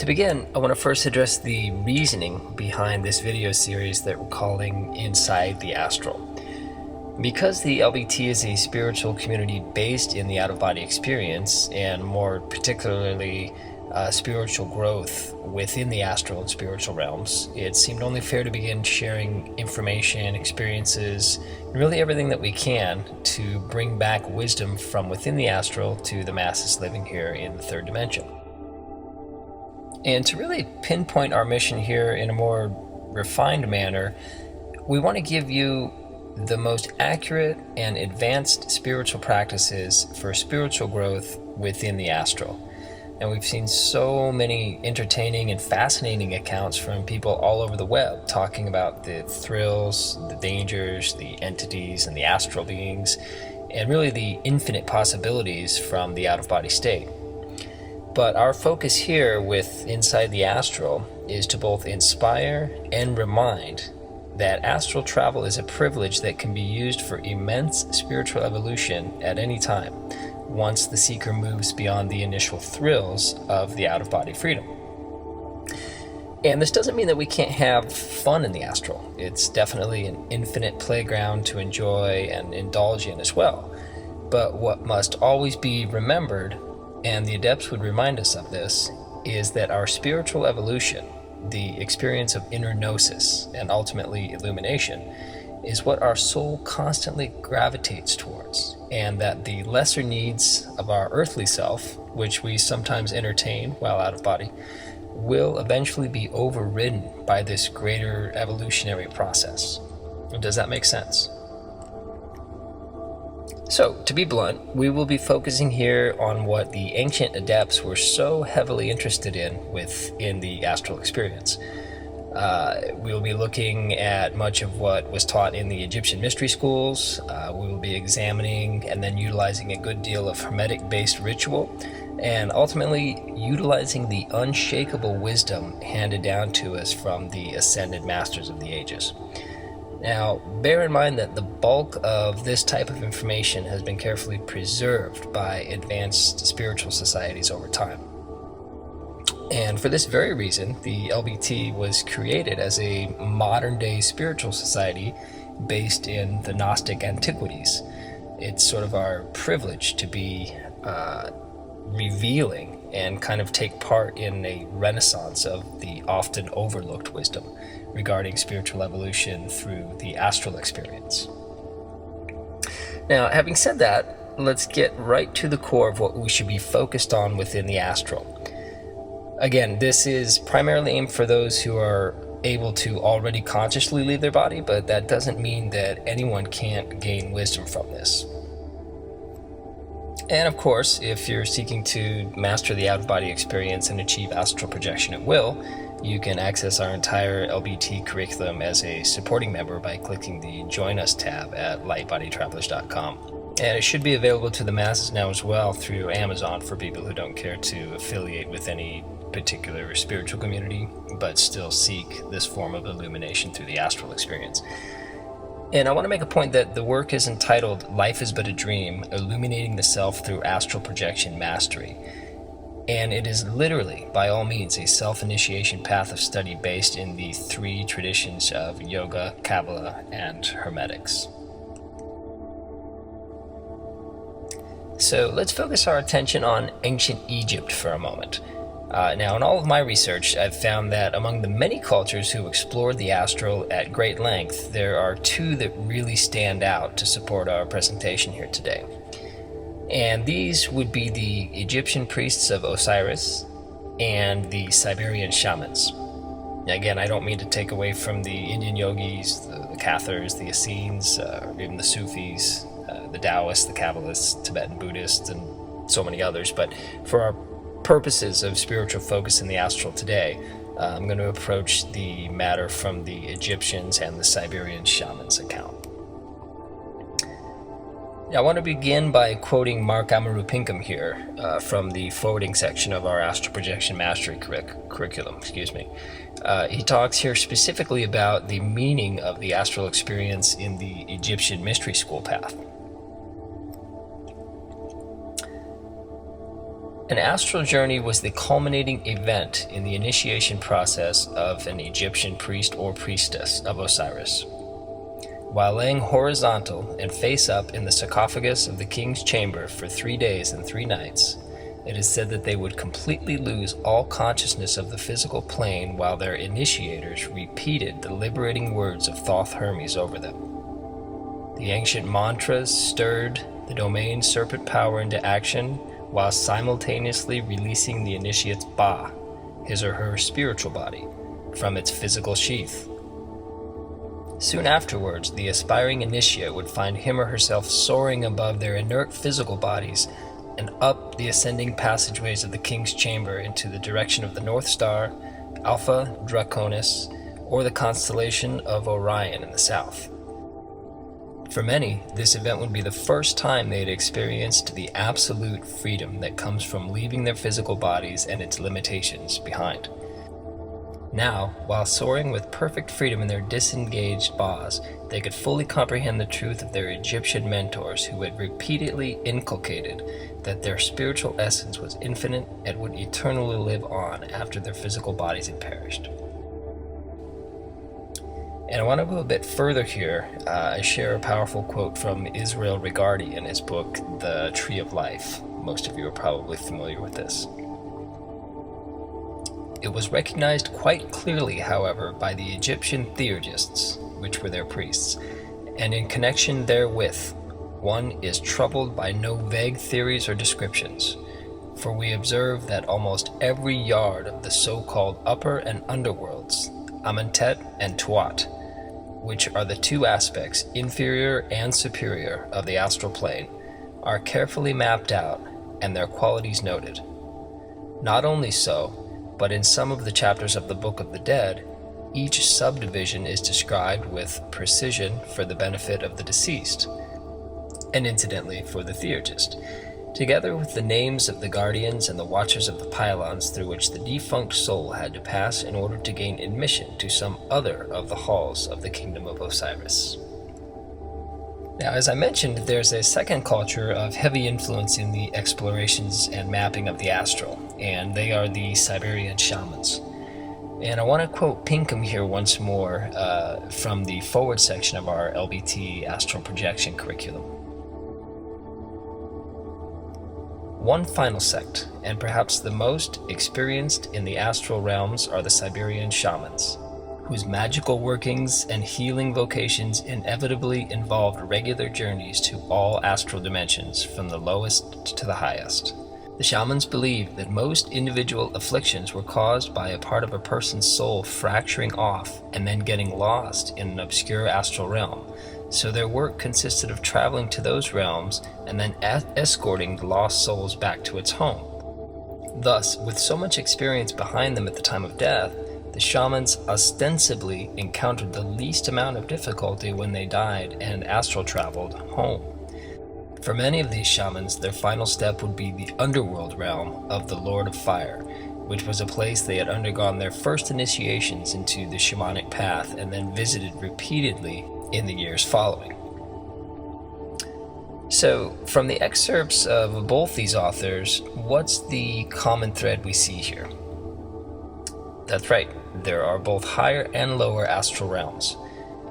To begin, I want to first address the reasoning behind this video series that we're calling Inside the Astral. Because the LBT is a spiritual community based in the out-of-body experience, and more particularly spiritual growth within the astral and spiritual realms, it seemed only fair to begin sharing information, experiences, and really everything that we can to bring back wisdom from within the astral to the masses living here in the third dimension. And to really pinpoint our mission here in a more refined manner, we want to give you the most accurate and advanced spiritual practices for spiritual growth within the astral. And we've seen so many entertaining and fascinating accounts from people all over the web talking about the thrills, the dangers, the entities, and the astral beings, and really the infinite possibilities from the out-of-body state. But our focus here with Inside the Astral is to both inspire and remind that astral travel is a privilege that can be used for immense spiritual evolution at any time, once the seeker moves beyond the initial thrills of the out-of-body freedom. And this doesn't mean that we can't have fun in the astral. It's definitely an infinite playground to enjoy and indulge in as well. But what must always be remembered, and the adepts would remind us of this, is that our spiritual evolution, the experience of inner gnosis and ultimately illumination, is what our soul constantly gravitates towards, and that the lesser needs of our earthly self, which we sometimes entertain while out of body, will eventually be overridden by this greater evolutionary process. Does that make sense? So, to be blunt, we will be focusing here on what the ancient adepts were so heavily interested in within the astral experience. We will be looking at much of what was taught in the Egyptian mystery schools. We will be examining and then utilizing a good deal of hermetic-based ritual, and ultimately utilizing the unshakable wisdom handed down to us from the ascended masters of the ages. Now, bear in mind that the bulk of this type of information has been carefully preserved by advanced spiritual societies over time. And for this very reason, the LBT was created as a modern-day spiritual society based in the Gnostic antiquities. It's sort of our privilege to be revealing and kind of take part in a renaissance of the often overlooked wisdom regarding spiritual evolution through the astral experience. Now, having said that, let's get right to the core of what we should be focused on within the astral. Again, this is primarily aimed for those who are able to already consciously leave their body, but that doesn't mean that anyone can't gain wisdom from this. And of course, if you're seeking to master the out-of-body experience and achieve astral projection at will, you can access our entire LBT curriculum as a supporting member by clicking the Join Us tab at lightbodytravelers.com. And it should be available to the masses now as well through Amazon for people who don't care to affiliate with any particular spiritual community, but still seek this form of illumination through the astral experience. And I want to make a point that the work is entitled Life is But a Dream, Illuminating the Self Through Astral Projection Mastery. And it is literally, by all means, a self-initiation path of study based in the three traditions of yoga, Kabbalah, and hermetics. So let's focus our attention on ancient Egypt for a moment. Now, in all of my research, I've found that among the many cultures who explored the astral at great length, there are two that really stand out to support our presentation here today. And these would be the Egyptian priests of Osiris and the Siberian shamans. Now, again, I don't mean to take away from the Indian yogis, the Cathars, the Essenes, or even the Sufis, the Taoists, the Kabbalists, Tibetan Buddhists, and so many others, but for our purposes of spiritual focus in the astral today, I'm going to approach the matter from the Egyptians and the Siberian shamans' account. Now, I want to begin by quoting Mark Amaru Pinkham here from the forwarding section of our Astral Projection Mastery curriculum. He talks here specifically about the meaning of the astral experience in the Egyptian mystery school path. An astral journey was the culminating event in the initiation process of an Egyptian priest or priestess of Osiris. While laying horizontal and face up in the sarcophagus of the king's chamber for 3 days and 3 nights, it is said that they would completely lose all consciousness of the physical plane while their initiators repeated the liberating words of Thoth Hermes over them. The ancient mantras stirred the domain serpent power into action while simultaneously releasing the initiate's Ba, his or her spiritual body, from its physical sheath. Soon afterwards, the aspiring initiate would find him or herself soaring above their inert physical bodies and up the ascending passageways of the king's chamber into the direction of the North Star, Alpha Draconis, or the constellation of Orion in the south. For many, this event would be the first time they had experienced the absolute freedom that comes from leaving their physical bodies and its limitations behind. Now, while soaring with perfect freedom in their disengaged Bas, they could fully comprehend the truth of their Egyptian mentors who had repeatedly inculcated that their spiritual essence was infinite and would eternally live on after their physical bodies had perished. And I want to go a bit further here. I share a powerful quote from Israel Regardie in his book, The Tree of Life. Most of you are probably familiar with this. It was recognized quite clearly, however, by the Egyptian theurgists, which were their priests, and in connection therewith, one is troubled by no vague theories or descriptions, for we observe that almost every yard of the so-called upper and underworlds, Amentet and Tuat, which are the two aspects, inferior and superior, of the astral plane, are carefully mapped out and their qualities noted. Not only so, but in some of the chapters of the Book of the Dead, each subdivision is described with precision for the benefit of the deceased, and incidentally for the theurgist, together with the names of the guardians and the watchers of the pylons through which the defunct soul had to pass in order to gain admission to some other of the halls of the kingdom of Osiris. Now, as I mentioned, there's a second culture of heavy influence in the explorations and mapping of the astral, and they are the Siberian shamans. And I want to quote Pinkham here once more from the forward section of our LBT astral projection curriculum. One final sect, and perhaps the most experienced in the astral realms, are the Siberian shamans, whose magical workings and healing vocations inevitably involved regular journeys to all astral dimensions, from the lowest to the highest. The shamans believed that most individual afflictions were caused by a part of a person's soul fracturing off and then getting lost in an obscure astral realm, so their work consisted of traveling to those realms and then escorting the lost souls back to its home. Thus, with so much experience behind them at the time of death, the shamans ostensibly encountered the least amount of difficulty when they died and astral traveled home. For many of these shamans, their final step would be the underworld realm of the Lord of Fire, which was a place they had undergone their first initiations into the shamanic path and then visited repeatedly in the years following. So, from the excerpts of both these authors, what's the common thread we see here? That's right, there are both higher and lower astral realms.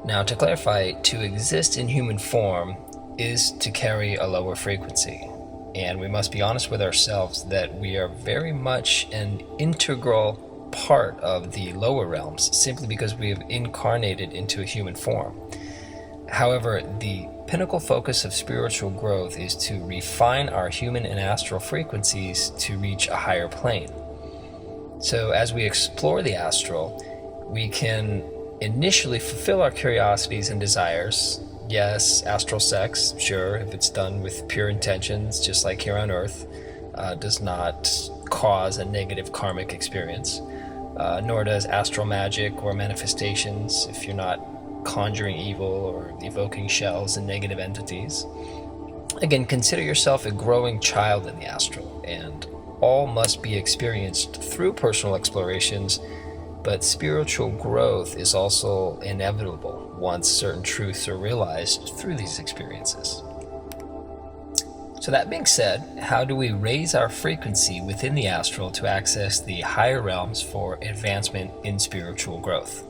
Now, to clarify, to exist in human form is to carry a lower frequency, and we must be honest with ourselves that we are very much an integral part of the lower realms simply because we have incarnated into a human form. However, the pinnacle focus of spiritual growth is to refine our human and astral frequencies to reach a higher plane. So as we explore the astral, we can initially fulfill our curiosities and desires. Yes, astral sex, sure, if it's done with pure intentions, just like here on Earth, does not cause a negative karmic experience, nor does astral magic or manifestations if you're not conjuring evil or evoking shells and negative entities. Again, consider yourself a growing child in the astral, and all must be experienced through personal explorations, but spiritual growth is also inevitable once certain truths are realized through these experiences. So that being said, how do we raise our frequency within the astral to access the higher realms for advancement in spiritual growth?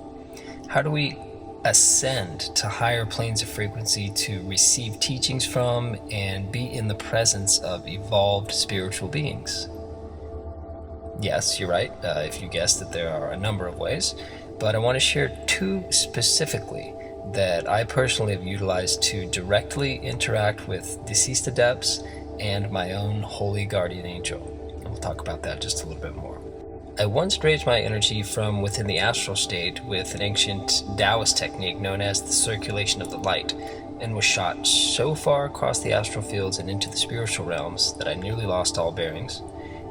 How do we ascend to higher planes of frequency to receive teachings from and be in the presence of evolved spiritual beings? Yes, you're right, if you guessed that there are a number of ways, but I want to share two specifically that I personally have utilized to directly interact with deceased adepts and my own holy guardian angel. And we'll talk about that just a little bit more. I once raised my energy from within the astral state with an ancient Taoist technique known as the circulation of the light, and was shot so far across the astral fields and into the spiritual realms that I nearly lost all bearings,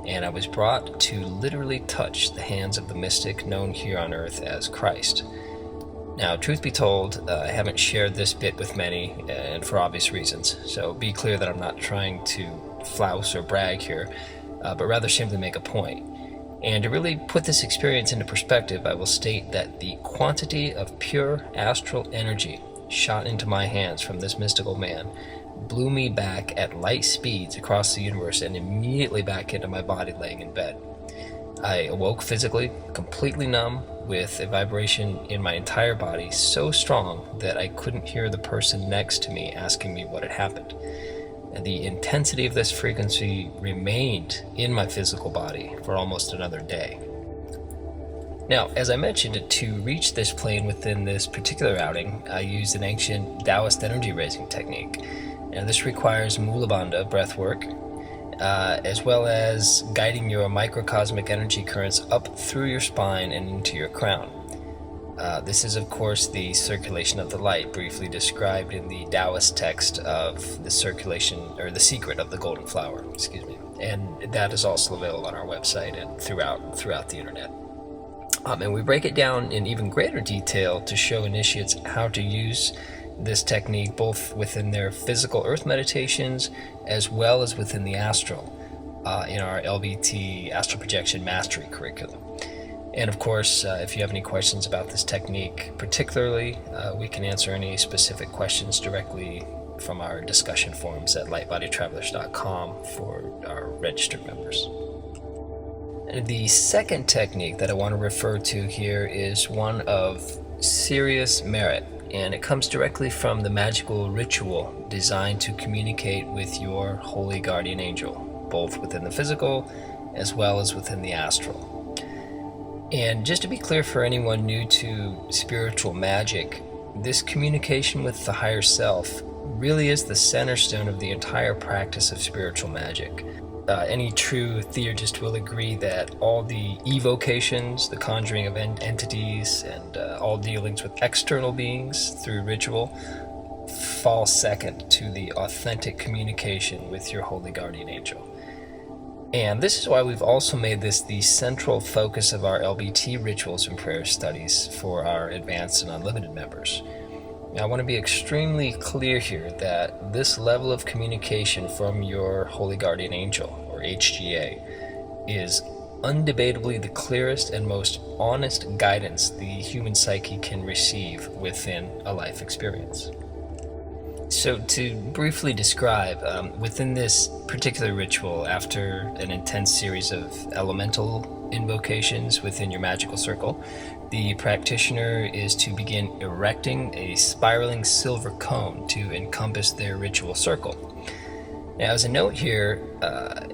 and I was brought to literally touch the hands of the mystic known here on earth as Christ. Now, truth be told, I haven't shared this bit with many, and for obvious reasons, so be clear that I'm not trying to flouse or brag here, but rather simply make a point. And to really put this experience into perspective, I will state that the quantity of pure astral energy shot into my hands from this mystical man blew me back at light speeds across the universe and immediately back into my body laying in bed. I awoke physically, completely numb, with a vibration in my entire body so strong that I couldn't hear the person next to me asking me what had happened. And the intensity of this frequency remained in my physical body for almost another day. Now, as I mentioned, to reach this plane within this particular outing, I used an ancient Taoist energy raising technique. Now, this requires Mula Bandha breath work, as well as guiding your microcosmic energy currents up through your spine and into your crown. This is, of course, the circulation of the light, briefly described in the Taoist text of the circulation, or the secret of the golden flower, and that is also available on our website and throughout the internet. And we break it down in even greater detail to show initiates how to use this technique both within their physical earth meditations as well as within the astral in our LBT Astral Projection Mastery curriculum. And of course, if you have any questions about this technique particularly, we can answer any specific questions directly from our discussion forums at lightbodytravelers.com for our registered members. The second technique that I want to refer to here is one of serious merit, and it comes directly from the magical ritual designed to communicate with your holy guardian angel, both within the physical as well as within the astral. And just to be clear for anyone new to spiritual magic, this communication with the higher self really is the center stone of the entire practice of spiritual magic. Any true theurgist will agree that all the evocations, the conjuring of entities, and all dealings with external beings through ritual fall second to the authentic communication with your holy guardian angel. And this is why we've also made this the central focus of our LBT rituals and prayer studies for our advanced and unlimited members. Now, I want to be extremely clear here that this level of communication from your holy guardian angel, or HGA, is undebatably the clearest and most honest guidance the human psyche can receive within a life experience. So to briefly describe, within this particular ritual, after an intense series of elemental invocations within your magical circle, the practitioner is to begin erecting a spiraling silver cone to encompass their ritual circle. Now, as a note here,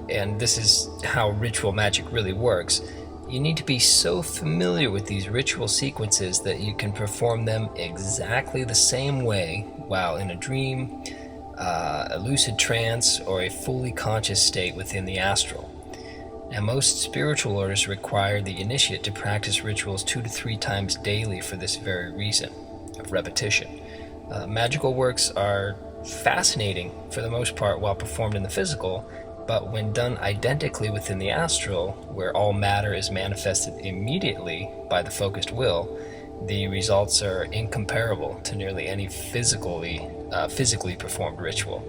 and this is how ritual magic really works, you need to be so familiar with these ritual sequences that you can perform them exactly the same way while in a dream, a lucid trance, or a fully conscious state within the astral. Now, most spiritual orders require the initiate to practice rituals 2 to 3 times daily for this very reason of repetition. Magical works are fascinating for the most part while performed in the physical, but when done identically within the astral, where all matter is manifested immediately by the focused will, the results are incomparable to nearly any physically performed ritual.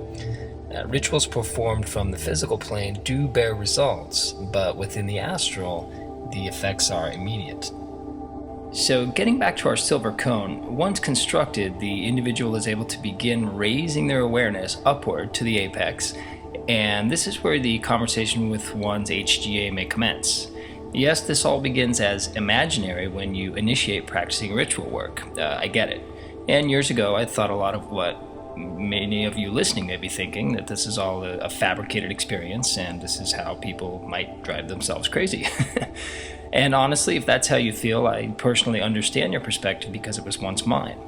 Rituals performed from the physical plane do bear results, but within the astral, the effects are immediate. So getting back to our silver cone, once constructed, the individual is able to begin raising their awareness upward to the apex And this is where the conversation with one's HGA may commence. Yes, this all begins as imaginary when you initiate practicing ritual work. I get it. And years ago, I thought a lot of what many of you listening may be thinking, that this is all a fabricated experience and this is how people might drive themselves crazy. And honestly, if that's how you feel, I personally understand your perspective because it was once mine.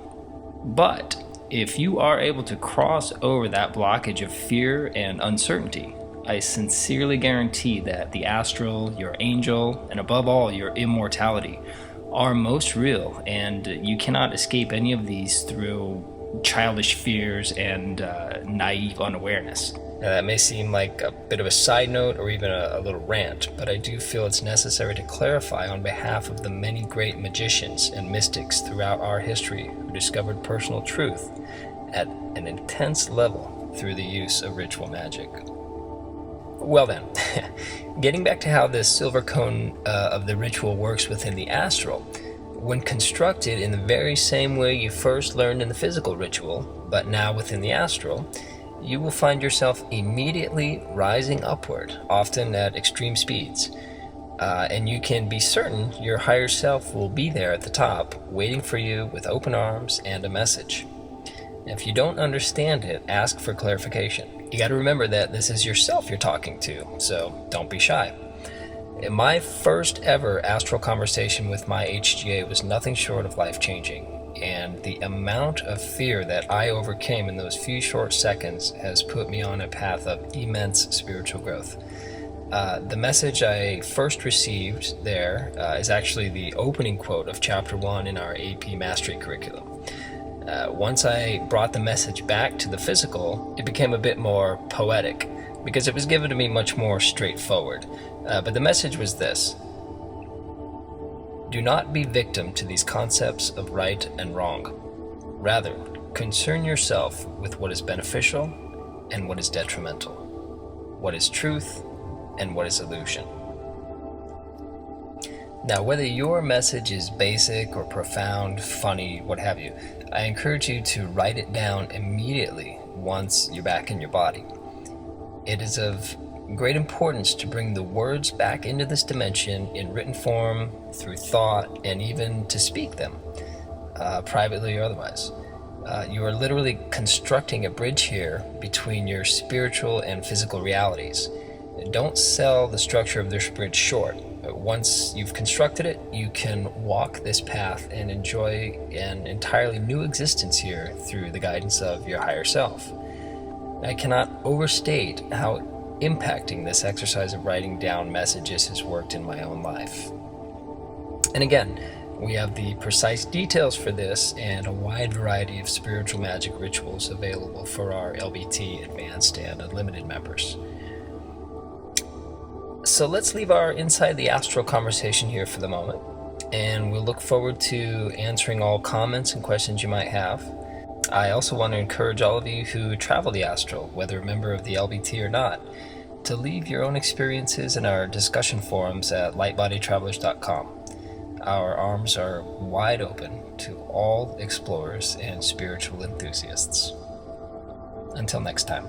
But if you are able to cross over that blockage of fear and uncertainty, I sincerely guarantee that the astral, your angel, and above all, your immortality are most real, and you cannot escape any of these through childish fears and naive unawareness. Now, that may seem like a bit of a side note or even a little rant, but I do feel it's necessary to clarify on behalf of the many great magicians and mystics throughout our history who discovered personal truth at an intense level through the use of ritual magic. Well then, getting back to how this silver cone of the ritual works within the astral, when constructed in the very same way you first learned in the physical ritual, but now within the astral, you will find yourself immediately rising upward, often at extreme speeds. And you can be certain your higher self will be there at the top, waiting for you with open arms and a message. If you don't understand it, ask for clarification. You got to remember that this is yourself you're talking to, so don't be shy. In my first ever astral conversation with my HGA was nothing short of life-changing, and the amount of fear that I overcame in those few short seconds has put me on a path of immense spiritual growth. The message I first received there is actually the opening quote of Chapter 1 in our AP Mastery curriculum. Once I brought the message back to the physical, it became a bit more poetic, because it was given to me much more straightforward. But the message was this: do not be victim to these concepts of right and wrong. Rather, concern yourself with what is beneficial and what is detrimental, what is truth and what is illusion. Now, whether your message is basic or profound, funny, what have you, I encourage you to write it down immediately once you're back in your body. It is of great importance to bring the words back into this dimension in written form, through thought, and even to speak them, privately or otherwise. You are literally constructing a bridge here between your spiritual and physical realities. Don't sell the structure of this bridge short. Once you've constructed it, you can walk this path and enjoy an entirely new existence here through the guidance of your higher self. I cannot overstate how impacting this exercise of writing down messages has worked in my own life. And again, we have the precise details for this and a wide variety of spiritual magic rituals available for our LBT Advanced and Unlimited members. So let's leave our Inside the Astral conversation here for the moment, and we'll look forward to answering all comments and questions you might have. I also want to encourage all of you who travel the astral, whether a member of the LBT or not, to leave your own experiences in our discussion forums at lightbodytravelers.com. Our arms are wide open to all explorers and spiritual enthusiasts. Until next time.